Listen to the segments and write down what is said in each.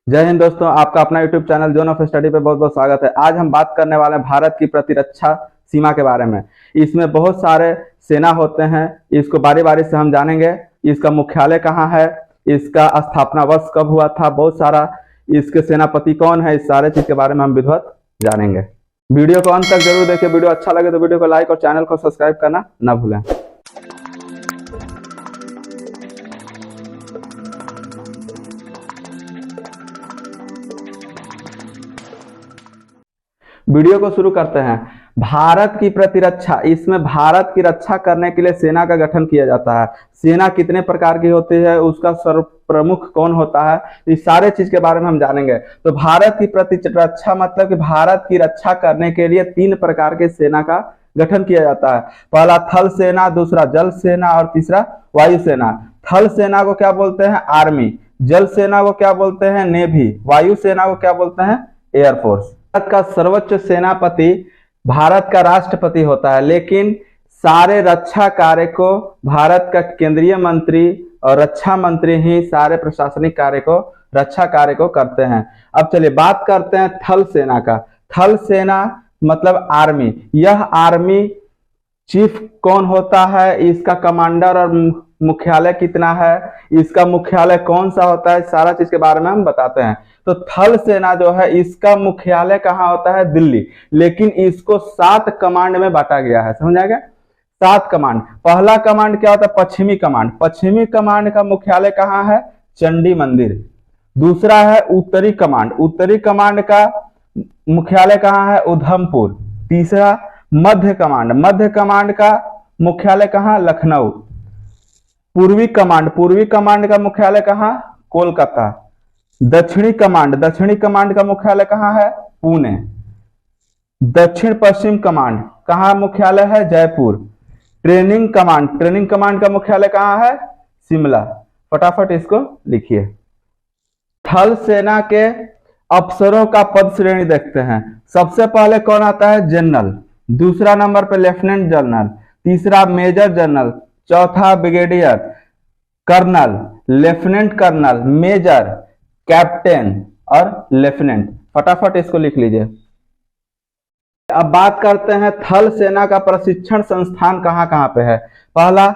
जय हिंद दोस्तों, आपका अपना YouTube channel zone of study पे बहुत बहुत स्वागत है। आज हम बात करने वाले हैं भारत की प्रतिरक्षा सीमा के बारे में। इसमें बहुत सारे सेना होते हैं, इसको बारी बारी से हम जानेंगे। इसका मुख्यालय कहाँ है, इसका स्थापना वर्ष कब हुआ था, बहुत सारा इसके सेनापति कौन है, इस सारे चीज के बारे में हम विधिवत जानेंगे। वीडियो को अंत तक जरूर देखिए। वीडियो अच्छा लगे तो वीडियो को लाइक और चैनल को सब्सक्राइब करना ना भूलें। वीडियो को शुरू करते हैं। भारत की प्रतिरक्षा, इसमें भारत की रक्षा करने के लिए सेना का गठन किया जाता है। सेना कितने प्रकार की होती है, उसका सर्व प्रमुख कौन होता है, इस सारे चीज के बारे में हम जानेंगे। तो भारत की प्रतिरक्षा मतलब कि भारत की रक्षा करने के लिए 3 प्रकार के सेना का गठन किया जाता है। पहला थल सेना, दूसरा जल सेना और तीसरा वायु सेना। थल सेना को क्या बोलते हैं, आर्मी। जल सेना को क्या बोलते हैं, नेवी। वायु सेना को क्या बोलते हैं, एयरफोर्स। भारत का सर्वोच्च सेनापति भारत का राष्ट्रपति होता है, लेकिन सारे रक्षा कार्य को भारत का केंद्रीय मंत्री और रक्षा मंत्री ही सारे प्रशासनिक कार्य को, रक्षा कार्य को करते हैं। अब चलिए बात करते हैं थल सेना का। थल सेना मतलब आर्मी। यह आर्मी चीफ कौन होता है, इसका कमांडर और मुख्यालय कितना है, इसका मुख्यालय कौन सा होता है, सारा चीज के बारे में हम बताते हैं। तो थल सेना जो है, इसका मुख्यालय कहाँ होता है, दिल्ली। लेकिन इसको 7 कमांड में बांटा गया है, समझ आ गया। 7 कमांड। पहला कमांड क्या होता है, पश्चिमी कमांड। पश्चिमी कमांड का मुख्यालय कहाँ है, चंडी मंदिर। दूसरा है उत्तरी कमांड। उत्तरी कमांड का मुख्यालय कहाँ है, उधमपुर। तीसरा मध्य कमांड। मध्य कमांड का मुख्यालय कहाँ, लखनऊ। पूर्वी कमांड। पूर्वी कमांड का मुख्यालय कहाँ, कोलकाता। दक्षिणी कमांड। दक्षिणी कमांड का मुख्यालय कहाँ है, पुणे। दक्षिण पश्चिम कमांड कहाँ मुख्यालय है, Jaipur. Training command. Training command का मुख्यालय कहाँ है, शिमला। फटाफट इसको लिखिए। थल सेना के अफसरों का पद श्रेणी देखते हैं। सबसे पहले कौन आता है, जनरल। दूसरा नंबर पे लेफ्टिनेंट जनरल। तीसरा मेजर जनरल। चौथा brigadier, colonel, lieutenant colonel, major, captain और लेफ्टिनेंट। फटाफट इसको लिख लीजिए। अब बात करते हैं थल सेना का प्रशिक्षण संस्थान कहाँ कहाँ पे है। पहला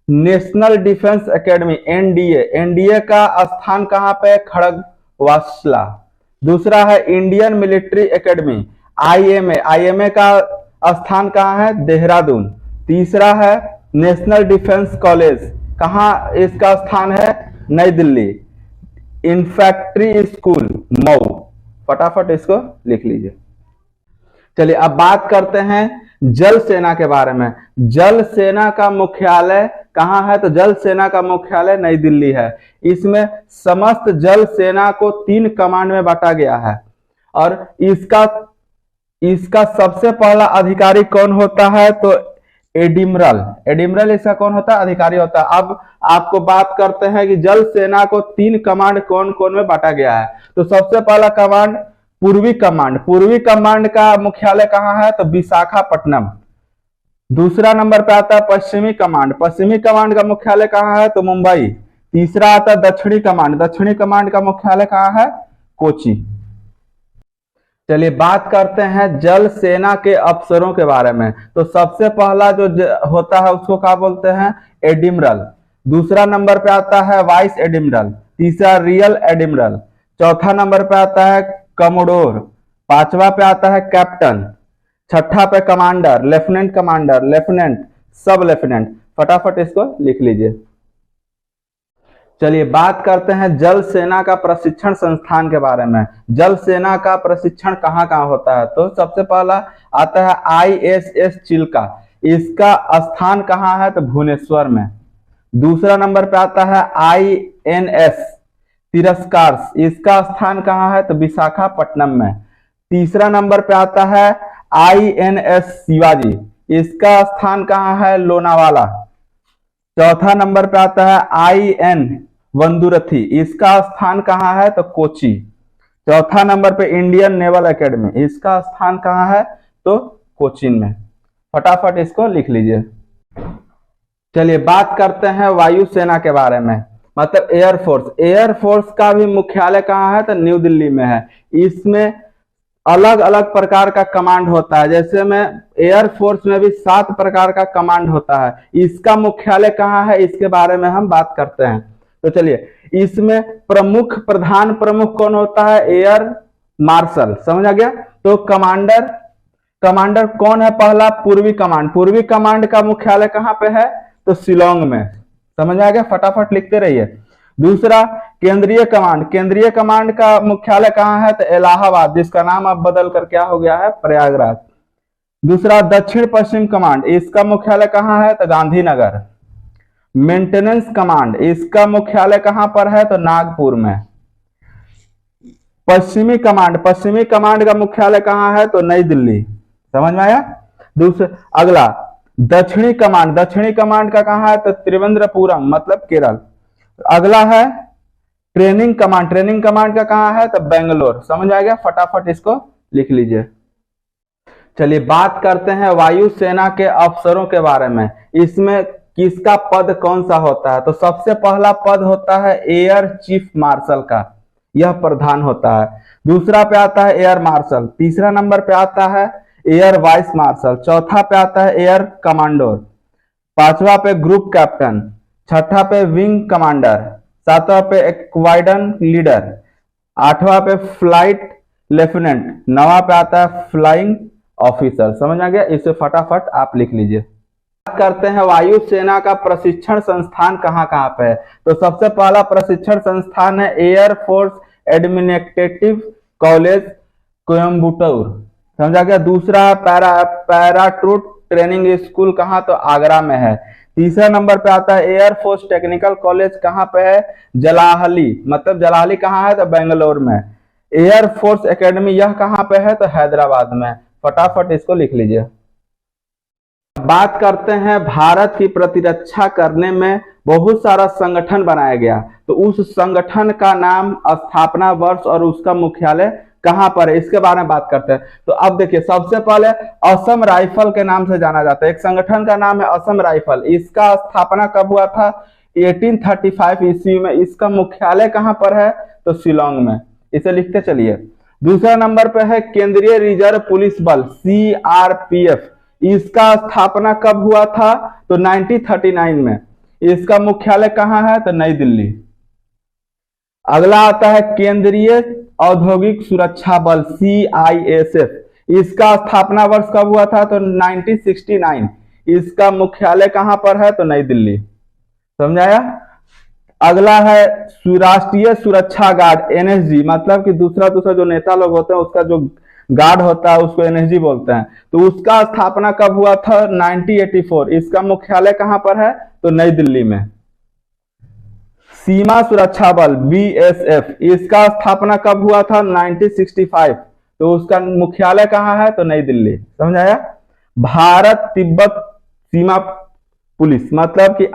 national defence academy, NDA. NDA का स्थान कहाँ पे, खड़गवासला। दूसरा है Indian military academy, IMA. IMA का स्थान कहाँ है, देहरादून। तीसरा है नेशनल डिफेंस कॉलेज, कहाँ इसका स्थान है, नई दिल्ली। इन्फैक्ट्री स्कूल, मऊ। फटाफट इसको लिख लीजिए। चलिए अब बात करते हैं जल सेना के बारे में। जल सेना का मुख्यालय कहाँ है, तो जल सेना का मुख्यालय नई दिल्ली है। इसमें समस्त जल सेना को 3 कमांड में बांटा गया है। और इसका सबसे पहला अधिकारी कौन होता है, तो एडमिरल। एडमिरल इसका कौन होता है, अधिकारी होता है। अब आपको बात करते हैं कि जल सेना को 3 कमांड कौन कौन में बांटा गया है। तो सबसे पहला कमांड पूर्वी कमांड। पूर्वी कमांड का मुख्यालय कहाँ है, तो विशाखापट्टनम। दूसरा नंबर पे आता है पश्चिमी कमांड। पश्चिमी कमांड का मुख्यालय कहाँ है, तो मुंबई। तीसरा आता है दक्षिणी कमांड। दक्षिणी कमांड का मुख्यालय कहाँ है, कोची। चलिए बात करते हैं जल सेना के अफसरों के बारे में। तो सबसे पहला जो होता है उसको क्या बोलते हैं, एडमिरल। दूसरा नंबर पे आता है वाइस एडमिरल। तीसरा रियल एडमिरल। चौथा नंबर पे आता है कमोडोर। पांचवा पे आता है कैप्टन। छठा पे कमांडर, लेफ्टिनेंट कमांडर, लेफ्टिनेंट, सब लेफ्टिनेंट। फटाफट इसको लिख लीजिए। चलिए बात करते हैं जल सेना का प्रशिक्षण संस्थान के बारे में। जल सेना का प्रशिक्षण कहाँ कहाँ होता है, तो सबसे पहला आता है आईएसएस चिल्का। इसका स्थान कहाँ है, तो भुवनेश्वर में। दूसरा नंबर पे आता है आईएनएस तिरस्कार। इसका स्थान कहाँ है, तो विशाखापट्टनम में। तीसरा नंबर पे आता है आईएनएस शिवाजी। इसका स्थान कहाँ है, लोनावाला। चौथा नंबर पे आता है आईएन वंदुरथी। इसका स्थान कहाँ है, तो कोची। चौथा नंबर पे इंडियन नेवल एकेडमी। इसका स्थान कहाँ है, तो कोचीन में। फटाफट इसको लिख लीजिए। चलिए बात करते हैं वायु सेना के बारे में। मतलब एयरफोर्स, एयरफोर्स का भी मुख्यालय कहाँ है? तो न्यू दिल्ली में है। इसमें अलग अलग प्रकार का कमांड होता है, जैसे में एयरफोर्स में भी 7 प्रकार का कमांड होता है। इसका मुख्यालय कहाँ है, इसके बारे में हम बात करते हैं। तो चलिए, इसमें प्रमुख, प्रधान प्रमुख कौन होता है? एयर मार्शल, समझ आ गया। तो कमांडर कौन है? पहला पूर्वी कमांड, पूर्वी कमांड का मुख्यालय कहाँ पे है? तो शिलोंग में, समझ आ गया, फटाफट लिखते रहिए। दूसरा केंद्रीय कमांड, केंद्रीय कमांड का मुख्यालय कहाँ है? तो इलाहाबाद, जिसका नाम अब बदल कर क्या हो गया है? प्रयागराज। दूसरा दक्षिण पश्चिम कमांड, इसका मुख्यालय कहाँ है? तो गांधीनगर। मेंटेनेंस कमांड, इसका मुख्यालय कहां पर है? तो नागपुर में। पश्चिमी कमांड का मुख्यालय कहां है? तो नई दिल्ली, समझ में आया। दूसरा अगला दक्षिणी कमांड का कहां है? तो त्रिवेंद्रपुरम, मतलब केरल। अगला है ट्रेनिंग कमांड का कहां है? तो बेंगलोर, समझ आ गया, फटाफट इसको लिख लीजिए। चलिए बात करते हैं वायुसेना के अफसरों के बारे में। इसमें किसका पद कौन सा होता है? तो सबसे पहला पद होता है एयर चीफ मार्शल का, यह प्रधान होता है। दूसरा पे आता है एयर मार्शल, तीसरा नंबर पे आता है एयर वाइस मार्शल, चौथा पे आता है एयर कमांडोर, पांचवा पे ग्रुप कैप्टन, छठा पे विंग कमांडर, सातवां पे स्क्वाड्रन लीडर, आठवां पे फ्लाइट लेफ्टिनेंट, नौवां पे आता है फ्लाइंग ऑफिसर। समझ आ गया, इसे फटाफट आप लिख लीजिए। बात करते हैं वायुसेना का प्रशिक्षण संस्थान कहाँ कहाँ पे है। तो सबसे पहला प्रशिक्षण संस्थान है air force administrative college Coimbatore, समझा गया। दूसरा है पैराट्रूट ट्रेनिंग स्कूल, कहाँ? तो आगरा में है। तीसरा नंबर पे आता है एयर फोर्स टेक्निकल कॉलेज, कहाँ पे है? जलाहली, मतलब जलाहली कहाँ है? तो बेंगलोर में। एयर फोर्स एकेडमी, यह कहाँ पे है? तो हैदराबाद में। फटाफट इसको लिख लीजिए। बात करते हैं भारत की प्रतिरक्षा करने में बहुत सारा संगठन बनाया गया, तो उस संगठन का नाम, स्थापना वर्ष और उसका मुख्यालय कहां पर है, इसके बारे में बात करते हैं। तो अब देखिए, सबसे पहले असम राइफल के नाम से जाना जाता है। एक संगठन का नाम है असम राइफल। इसका स्थापना कब हुआ था? 1835 ईस्वी में। इसका मुख्यालय कहां पर है? तो शिलोंग में। इसे लिखते चलिए। दूसरा नंबर पे है केंद्रीय रिजर्व पुलिस बल, CRPF। इसका स्थापना कब हुआ था? तो 1939 में। इसका मुख्यालय कहां है? तो नई दिल्ली। अगला आता है केंद्रीय औद्योगिक सुरक्षा बल, CISF। इसका स्थापना वर्ष कब हुआ था? तो 1969। इसका मुख्यालय कहां पर है? तो नई दिल्ली, समझाया। अगला है राष्ट्रीय सुरक्षा गार्ड, NSG, मतलब कि दूसरा जो नेता लोग होते हैं उसका जो गार्ड होता है उसको NSG बोलते हैं। तो उसका स्थापना कब हुआ था? 1984। इसका मुख्यालय कहां पर है? तो नई दिल्ली में। सीमा सुरक्षा बल, BSF। इसका स्थापना कब हुआ था? 1965। तो उसका मुख्यालय कहां है? तो नई दिल्ली, समझ आया। भारत तिब्बत सीमा पुलिस, मतलब कि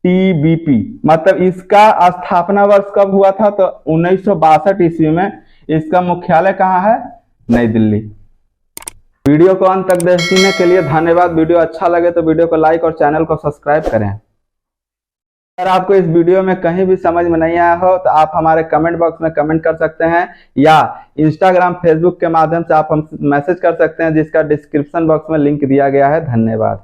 ITBP, मतलब इसका स्थापना वर्ष कब हुआ था? तो 1962 ईस्वी में। इसका मुख्यालय कहां है? नई दिल्ली। वीडियो को अंत तक देखने के लिए धन्यवाद। वीडियो अच्छा लगे तो वीडियो को लाइक और चैनल को सब्सक्राइब करें। अगर आपको इस वीडियो में कहीं भी समझ में नहीं आया हो तो आप हमारे कमेंट बॉक्स में कमेंट कर सकते हैं, या इंस्टाग्राम, फेसबुक के माध्यम से आप हम मैसेज कर सकते हैं, जिसका डिस्क्रिप्शन बॉक्स में लिंक दिया गया है। धन्यवाद।